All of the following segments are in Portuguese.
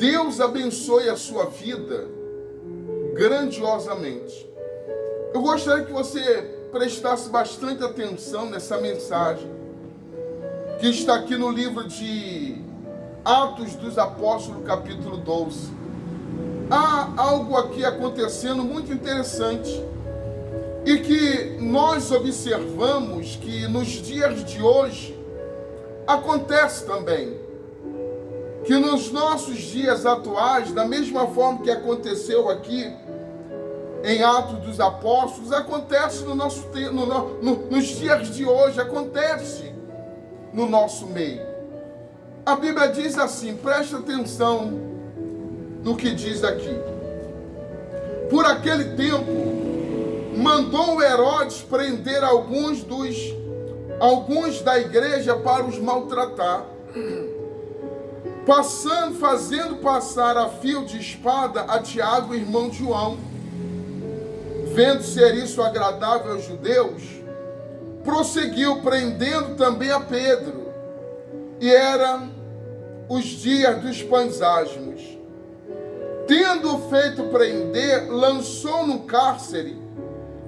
Deus abençoe a sua vida grandiosamente. Eu gostaria que você prestasse bastante atenção nessa mensagem que está aqui no livro de Atos dos Apóstolos, capítulo 12. Há algo aqui acontecendo muito interessante e que nós observamos que nos dias de hoje acontece também. Que nos nossos dias atuais, da mesma forma que aconteceu aqui em Atos dos Apóstolos, acontece no nosso nos dias de hoje, acontece no nosso meio. A Bíblia diz assim, presta atenção no que diz aqui. Por aquele tempo, mandou Herodes prender alguns da igreja para os maltratar, fazendo passar a fio de espada a Tiago, irmão de João. Vendo ser isso agradável aos judeus, prosseguiu prendendo também a Pedro. E eram os dias dos pães asmos. Tendo feito prender, lançou no cárcere,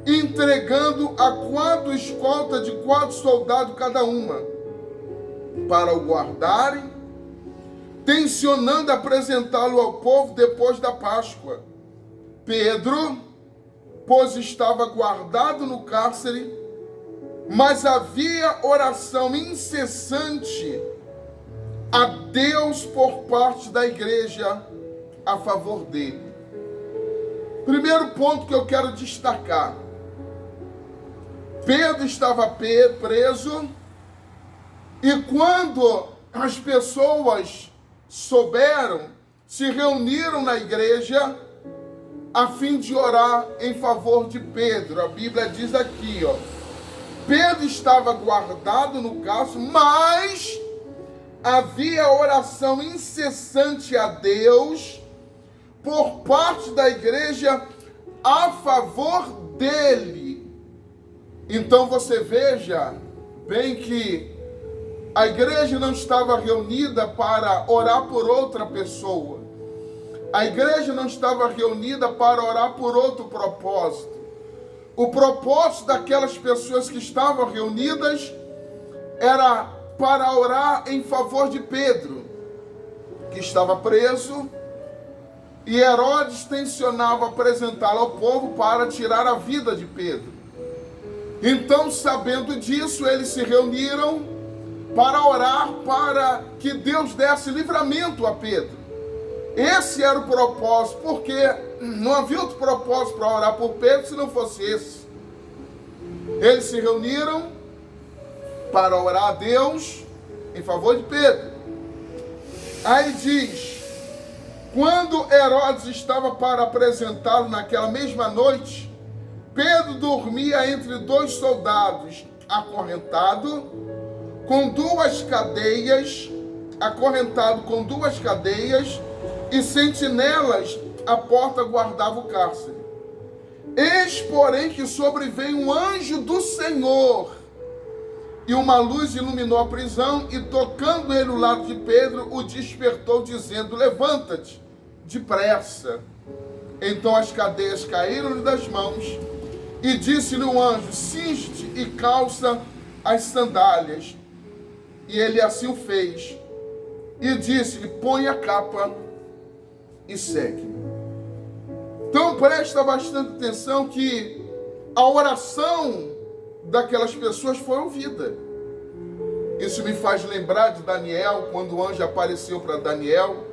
entregando a 4 escoltas de 4 soldados cada uma, para o guardarem, tencionando apresentá-lo ao povo depois da Páscoa. Pedro, pois estava guardado no cárcere, mas havia oração incessante a Deus por parte da igreja a favor dele. Primeiro ponto que eu quero destacar: Pedro estava preso, e quando as pessoas souberam, se reuniram na igreja a fim de orar em favor de Pedro. A Bíblia diz aqui, Pedro estava guardado no cárcere, mas havia oração incessante a Deus por parte da igreja a favor dele. Então você veja bem que a igreja não estava reunida para orar por outra pessoa. A igreja não estava reunida para orar por outro propósito. O propósito daquelas pessoas que estavam reunidas era para orar em favor de Pedro, que estava preso, e Herodes tensionava apresentá-lo ao povo para tirar a vida de Pedro. Então, sabendo disso, eles se reuniram para orar para que Deus desse livramento a Pedro. Esse era o propósito, porque não havia outro propósito para orar por Pedro se não fosse esse. Eles se reuniram para orar a Deus em favor de Pedro. Aí diz: quando Herodes estava para apresentá-lo naquela mesma noite, Pedro dormia entre 2 soldados, acorrentado com 2 cadeias, e sentinelas à porta guardavam o cárcere. Eis, porém, que sobreveio um anjo do Senhor, e uma luz iluminou a prisão, e tocando ele o lado de Pedro, o despertou, dizendo: levanta-te depressa. Então as cadeias caíram-lhe das mãos, e disse-lhe o anjo: cinge-te e calça as sandálias. E ele assim o fez, e disse-lhe: põe a capa e segue. Então presta bastante atenção que a oração daquelas pessoas foi ouvida. Isso me faz lembrar de Daniel, quando o anjo apareceu para Daniel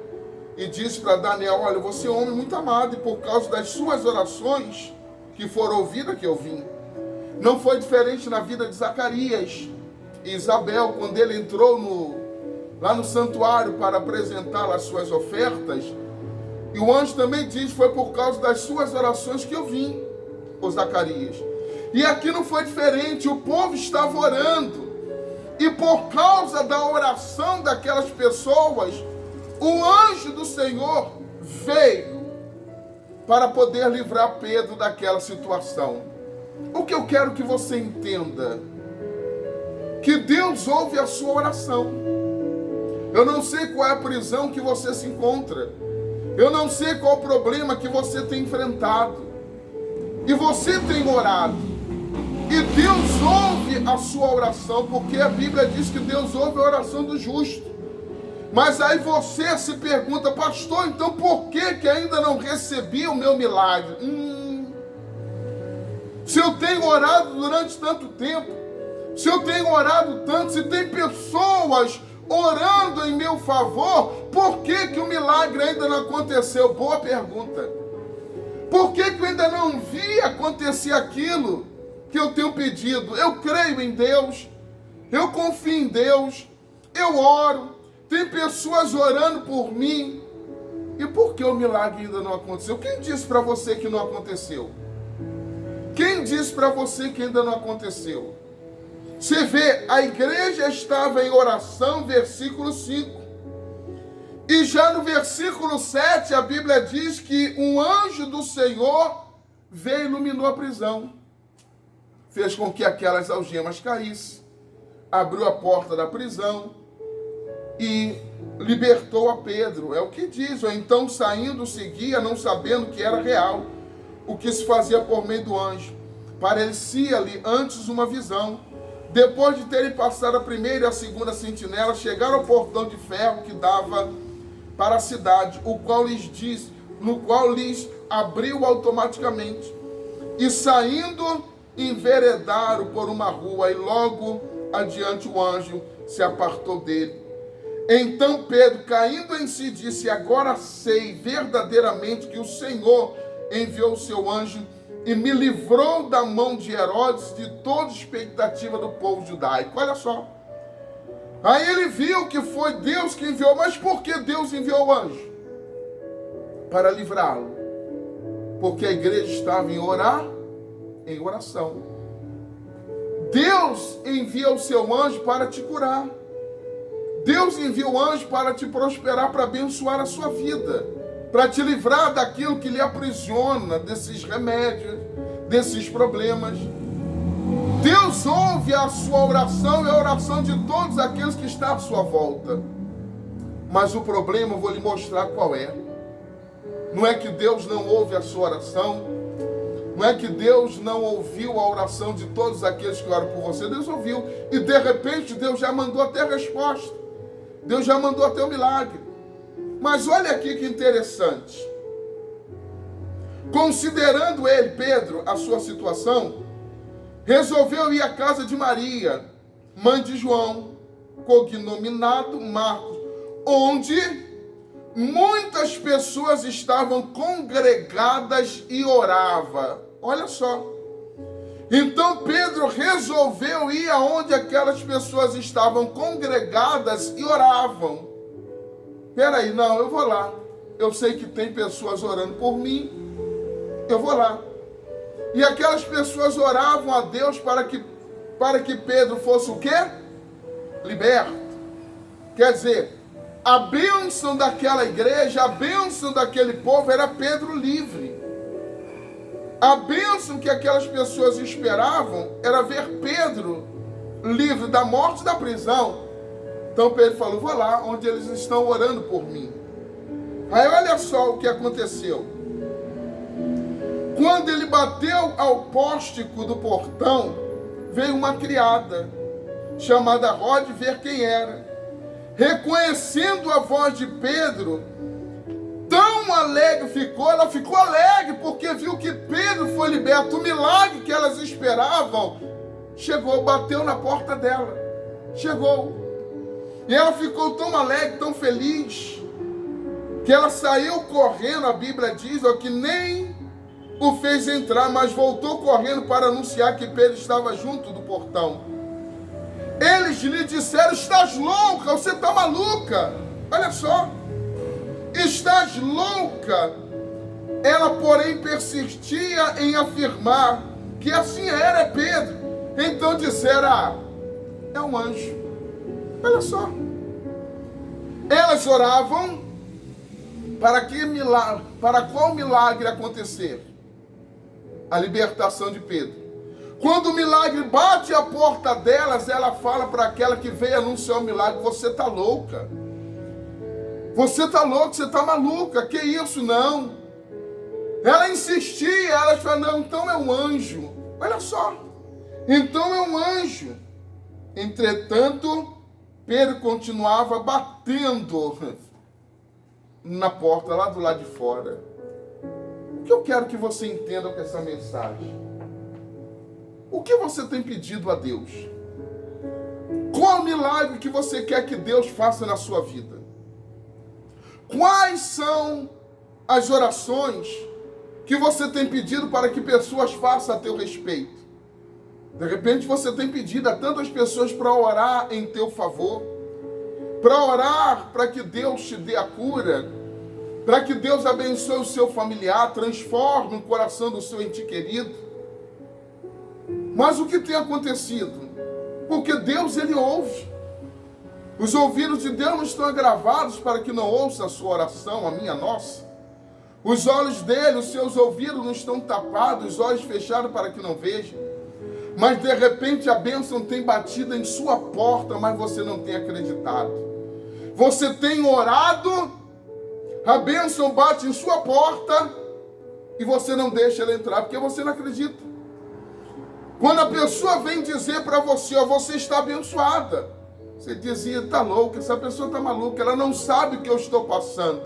e disse para Daniel: olha, você é um homem muito amado, e por causa das suas orações que foram ouvidas que eu vim. Não foi diferente na vida de Zacarias e Isabel, quando ele entrou lá no santuário para apresentar as suas ofertas. E o anjo também diz: foi por causa das suas orações que eu vim, o Zacarias. E aqui não foi diferente, o povo estava orando, e por causa da oração daquelas pessoas, o anjo do Senhor veio para poder livrar Pedro daquela situação. O que eu quero que você entenda, que Deus ouve a sua oração. Eu não sei qual é a prisão que você se encontra, Eu não sei qual o problema que você tem enfrentado. E você tem orado. E Deus ouve a sua oração, porque a Bíblia diz que Deus ouve a oração do justo. Mas aí você se pergunta, pastor, então por que ainda não recebi o meu milagre? Se eu tenho orado durante tanto tempo, se eu tenho orado tanto, se tem pessoas orando em meu favor, por que o milagre ainda não aconteceu? Boa pergunta. Por que eu ainda não vi acontecer aquilo que eu tenho pedido? Eu creio em Deus, eu confio em Deus, eu oro, tem pessoas orando por mim. E por que o milagre ainda não aconteceu? Quem disse para você que não aconteceu? Quem disse para você que ainda não aconteceu? Você vê, a igreja estava em oração, versículo 5. E já no versículo 7, a Bíblia diz que um anjo do Senhor veio e iluminou a prisão. Fez com que aquelas algemas caíssem, abriu a porta da prisão e libertou a Pedro. É o que diz. Ou então, saindo, seguia, não sabendo que era real o que se fazia por meio do anjo. Parecia-lhe antes uma visão. Depois de terem passado a primeira e a segunda sentinela, chegaram ao portão de ferro que dava para a cidade, no qual lhes abriu automaticamente. E saindo, enveredaram por uma rua, e logo adiante o anjo se apartou dele. Então Pedro, caindo em si, disse: agora sei verdadeiramente que o Senhor enviou o seu anjo e me livrou da mão de Herodes, de toda expectativa do povo judaico. Olha só. Aí ele viu que foi Deus que enviou. Mas por que Deus enviou o anjo? Para livrá-lo. Porque a igreja estava em oração. Deus envia o seu anjo para te curar. Deus envia o anjo para te prosperar, para abençoar a sua vida, para te livrar daquilo que lhe aprisiona, desses remédios, desses problemas. Deus ouve a sua oração e a oração de todos aqueles que estão à sua volta. Mas o problema, eu vou lhe mostrar qual é. Não é que Deus não ouve a sua oração, não é que Deus não ouviu a oração de todos aqueles que oram por você. Deus ouviu, e de repente Deus já mandou até a resposta, Deus já mandou até o milagre. Mas olha aqui que interessante. Considerando ele, Pedro, a sua situação, resolveu ir à casa de Maria, mãe de João, cognominado Marcos, onde muitas pessoas estavam congregadas e oravam. Olha só. Então Pedro resolveu ir aonde aquelas pessoas estavam congregadas e oravam. Peraí, não, eu vou lá. Eu sei que tem pessoas orando por mim. Eu vou lá. E aquelas pessoas oravam a Deus para que Pedro fosse o quê? Liberto. Quer dizer, a bênção daquela igreja, a bênção daquele povo era Pedro livre. A bênção que aquelas pessoas esperavam era ver Pedro livre da morte e da prisão. Então Pedro falou: vou lá onde eles estão orando por mim. Aí olha só o que aconteceu. Quando ele bateu ao pórtico do portão, veio uma criada, chamada Rode, ver quem era. Reconhecendo a voz de Pedro, tão alegre ficou, ela ficou alegre, porque viu que Pedro foi liberto. O milagre que elas esperavam chegou, bateu na porta dela. Chegou. E ela ficou tão alegre, tão feliz, que ela saiu correndo, a Bíblia diz, ó, que nem o fez entrar, mas voltou correndo para anunciar que Pedro estava junto do portão. Eles lhe disseram: estás louca, você está maluca. Olha só. Estás louca. Ela, porém, persistia em afirmar que assim era Pedro. Então disseram: é um anjo. Olha só. Elas oravam para qual milagre acontecer? A libertação de Pedro. Quando o milagre bate a porta delas, ela fala para aquela que veio anunciar o milagre: você está louca. Você está louco, você está maluca, que isso, não. Ela insistia, ela falava, não, então é um anjo. Olha só, então é um anjo. Entretanto, Pedro continuava batendo na porta lá do lado de fora. O que eu quero que você entenda com essa mensagem? O que você tem pedido a Deus? Qual o milagre que você quer que Deus faça na sua vida? Quais são as orações que você tem pedido para que pessoas façam a teu respeito? De repente você tem pedido a tantas pessoas para orar em teu favor, para orar para que Deus te dê a cura, para que Deus abençoe o seu familiar, transforme o coração do seu ente querido. Mas o que tem acontecido? Porque Deus, Ele ouve. Os ouvidos de Deus não estão agravados para que não ouça a sua oração, a minha, a nossa. Os olhos dele, os seus ouvidos não estão tapados, os olhos fechados para que não veja. Mas de repente a bênção tem batido em sua porta, mas você não tem acreditado. Você tem orado, a bênção bate em sua porta e você não deixa ela entrar, porque você não acredita. Quando a pessoa vem dizer para você, ó, você está abençoada, você dizia, está louca, essa pessoa está maluca, ela não sabe o que eu estou passando.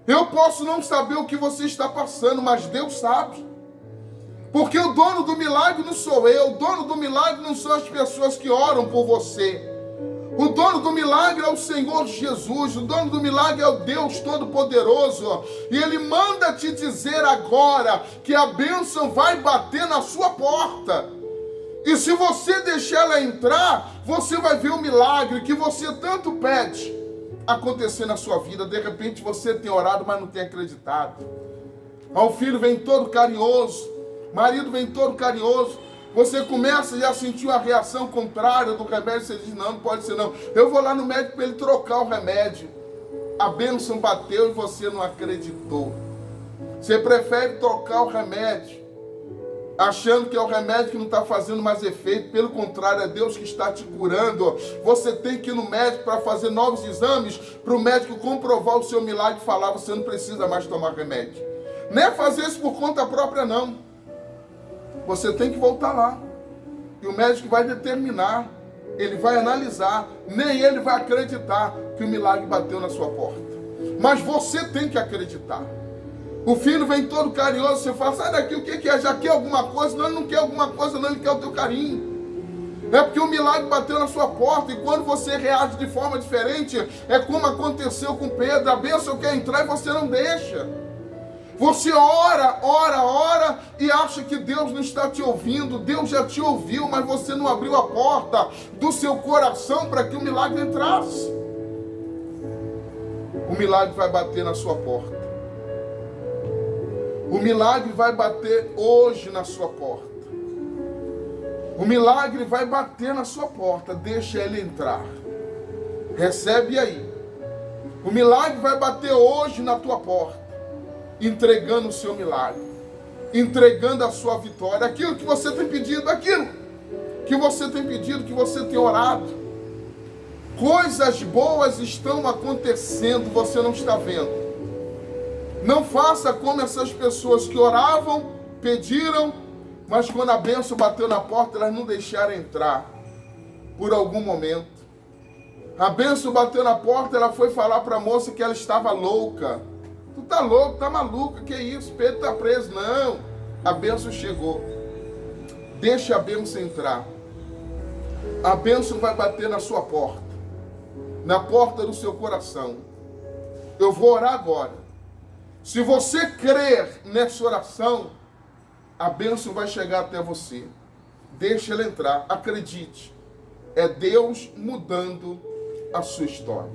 Eu posso não saber o que você está passando, mas Deus sabe. Porque o dono do milagre não sou eu, o dono do milagre não são as pessoas que oram por você. O dono do milagre é o Senhor Jesus, o dono do milagre é o Deus Todo-Poderoso. E Ele manda te dizer agora que a bênção vai bater na sua porta. E se você deixar ela entrar, você vai ver o milagre que você tanto pede acontecer na sua vida. De repente você tem orado, mas não tem acreditado. O filho vem todo carinhoso, o marido vem todo carinhoso. Você começa já a sentir uma reação contrária do remédio. Você diz, não pode ser não. Eu vou lá no médico para ele trocar o remédio. A bênção bateu e você não acreditou. Você prefere trocar o remédio, achando que é o remédio que não está fazendo mais efeito. Pelo contrário, é Deus que está te curando. Você tem que ir no médico para fazer novos exames, para o médico comprovar o seu milagre e falar, você não precisa mais tomar remédio. Não é fazer isso por conta própria, não. Você tem que voltar lá. E o médico vai determinar, ele vai analisar, nem ele vai acreditar que o milagre bateu na sua porta. Mas você tem que acreditar. O filho vem todo carinhoso, você fala, sai daqui, o que é? Já quer alguma coisa? Não, ele não quer alguma coisa, não, ele quer o teu carinho. É porque o milagre bateu na sua porta e quando você reage de forma diferente, é como aconteceu com Pedro, a bênção quer entrar e você não deixa. Você ora e acha que Deus não está te ouvindo. Deus já te ouviu, mas você não abriu a porta do seu coração para que o milagre entrasse. O milagre vai bater na sua porta. O milagre vai bater hoje na sua porta. O milagre vai bater na sua porta. Deixa ele entrar. Recebe aí. O milagre vai bater hoje na tua porta, entregando o seu milagre, entregando a sua vitória, aquilo que você tem pedido, aquilo que você tem pedido, que você tem orado. Coisas boas estão acontecendo, você não está vendo. Não faça como essas pessoas que oravam, pediram, mas quando a bênção bateu na porta, elas não deixaram entrar por algum momento. A bênção bateu na porta, ela foi falar para a moça que ela estava louca. Tu tá louco, tá maluca, que isso? Pedro tá preso. Não, a bênção chegou. Deixa a bênção entrar. A bênção vai bater na sua porta, na porta do seu coração. Eu vou orar agora. Se você crer nessa oração, a bênção vai chegar até você. Deixa ela entrar, acredite. É Deus mudando a sua história.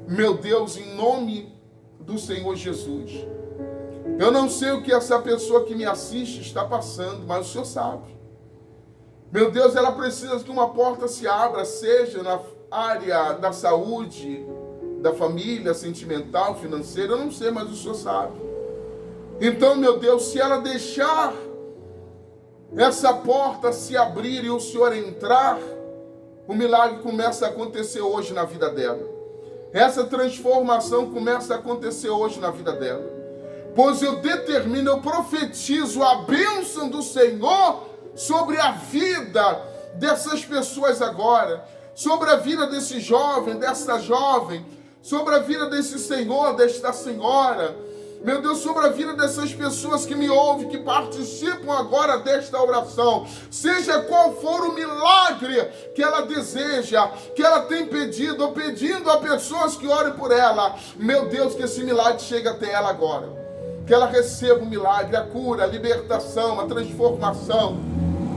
Meu Deus, em nome do Senhor Jesus, eu não sei o que essa pessoa que me assiste está passando, mas o Senhor sabe. Meu Deus, ela precisa que uma porta se abra, seja na área da saúde, da família, sentimental, financeira, eu não sei, mas o Senhor sabe. Então, meu Deus, se ela deixar essa porta se abrir e o Senhor entrar, o milagre começa a acontecer hoje na vida dela. essa transformação começa a acontecer hoje na vida dela. Pois eu determino, eu profetizo a bênção do Senhor sobre a vida dessas pessoas agora, sobre a vida desse jovem, dessa jovem, sobre a vida desse senhor, desta senhora, meu Deus, sobre a vida dessas pessoas que me ouvem, que participam agora desta oração, seja qual for o milagre que ela deseja, que ela tem pedido, ou pedindo a pessoas que orem por ela, meu Deus, que esse milagre chegue até ela agora, que ela receba o milagre, a cura, a libertação, a transformação,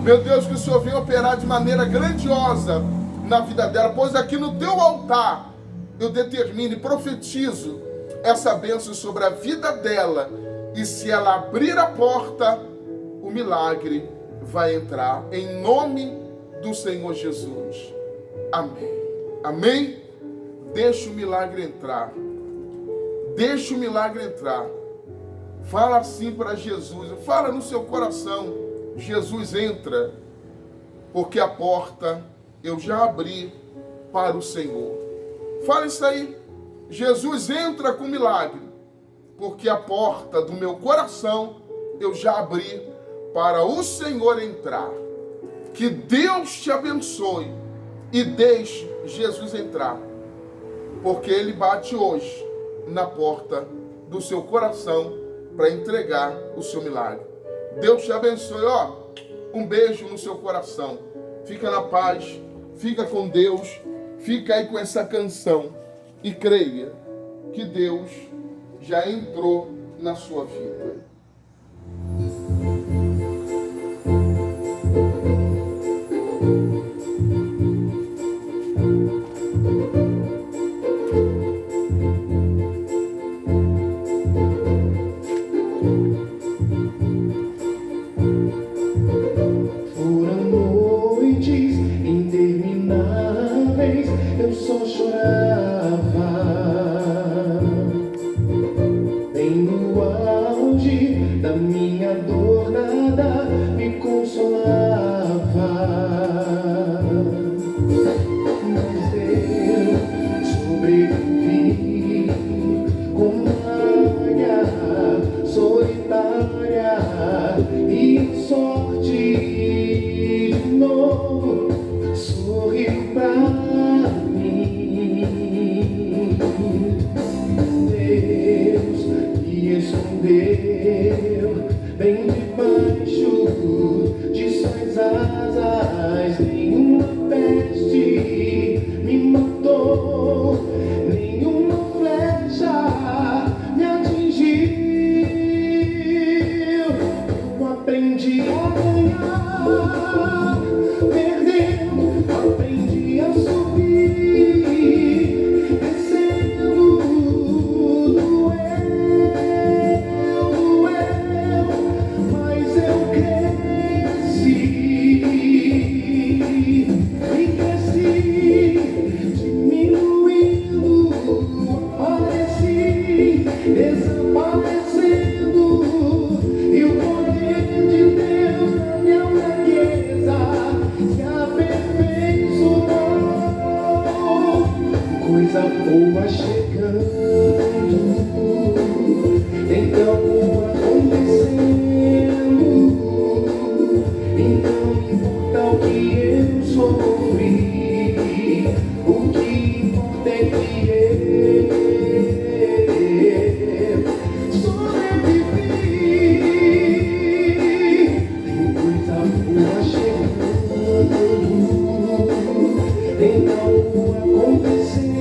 meu Deus, que o Senhor venha operar de maneira grandiosa na vida dela, pois aqui no teu altar, eu determino e profetizo essa bênção sobre a vida dela, e se ela abrir a porta, o milagre vai entrar, em nome do Senhor Jesus. Amém. Amém? Deixa o milagre entrar. Deixa o milagre entrar. Fala assim para Jesus, fala no seu coração: Jesus, entra, porque a porta eu já abri para o Senhor. Fala isso aí. Jesus, entra com milagre, porque a porta do meu coração eu já abri para o Senhor entrar. Que Deus te abençoe e deixe Jesus entrar, porque Ele bate hoje na porta do seu coração para entregar o seu milagre. Deus te abençoe, ó. Um beijo no seu coração. Fica na paz, fica com Deus, fica aí com essa canção. E creia que Deus já entrou na sua vida. Foram noites intermináveis, eu só chorava. Bem no auge da minha dor, nada me consolava. Mas eu sobrevivi como águia solitária e sorte de novo sorriu pra mim. Deus me escondeu bem debaixo de suas asas. Nenhuma peste me matou, nenhuma flecha me atingiu. Eu aprendi a ganhar, perdendo, aprendi a subir, descendo, doeu, mas eu cresci, e cresci, diminuindo, apareci, desaparecendo, e o poder de Deus na minha fraqueza se aperfeiçoou. Coisa boa chegando, então acontecendo. Então importa o que eu sofri, o que importa é que eu sobrevivi. Tem coisa boa chegando, então acontecendo.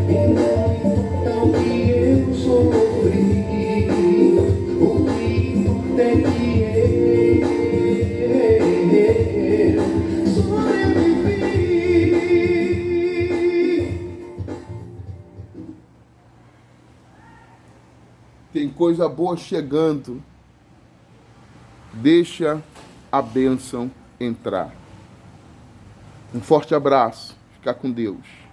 Então importa o que eu sofri, o que importa é que eu sobrevivi. Tem coisa boa chegando. Deixa a bênção entrar. Um forte abraço. Fica com Deus.